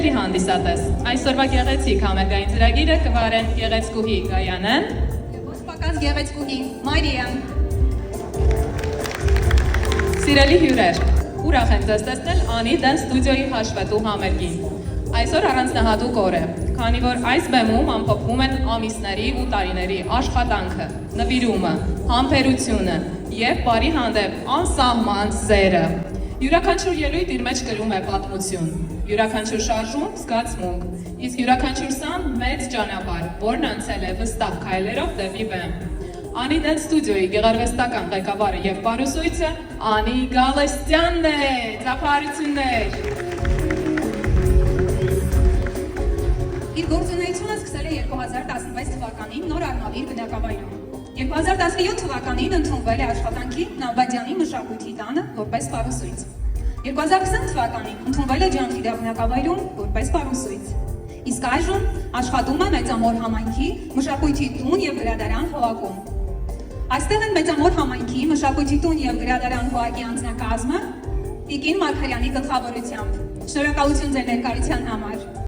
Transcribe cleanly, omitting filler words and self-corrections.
Հանդիսատես, այսօրվա գեղեցիկ համերգային ծրագիրը կվարեն գեղեցկուհի Գայանեն և ոչ պակաս գեղեցկուհի Մարիան։ Սիրելի հյուրեր, ուրախ եմ ձեզ տեսնել Անի Dance Studio-ի հաշվետու համերգին։ Այսօր առանձնահատուկ օր է, քանի որ այս բեմում ամփոփվում են ամիսների ու տարիների աշխատանքը, նվիրումը, համբերությունը և բարի հանդեպ անսահման սերը։ Յուրաքանչյուր ելույթ իր մեջ կրում է պատմություն, յուրաքանչյուր շարժում զգացմունք, իսկ յուրաքանչյուր սան մեծ ճանապարհ, որն անցել է վստահ քայլերով դեպի բեմ։ Անի Dance Studio-ի գեղարվեստական ղեկավարը և պարուսույցը Անի Գալստյանն է, ծափահարություններ։ Իր գործունեությունը սկսել է 2016 թվականին նոր Արմավիր բնակավայրում։ 2017 թվականին ընդունվել է աշխատանքի Նավբադյանի մշակույթի տանը որպես պարուսույց։ 2020 թվականին ընդունվել է Ջանֆիդա բնակավայրում որպես պարուսույց։ Իսկ այժմ աշխատում է Մեծամոր համայնքի մշակույթի տուն և գրադարան Հոակում։ Այստեղ են Մեծամոր համայնքի մշակույթի տուն և գրադարան Հոակի անձնակազմը Տիկին Մարգարյանի գլխավորությամբ։ Շնորհակալություն ձեր ներկայության համար։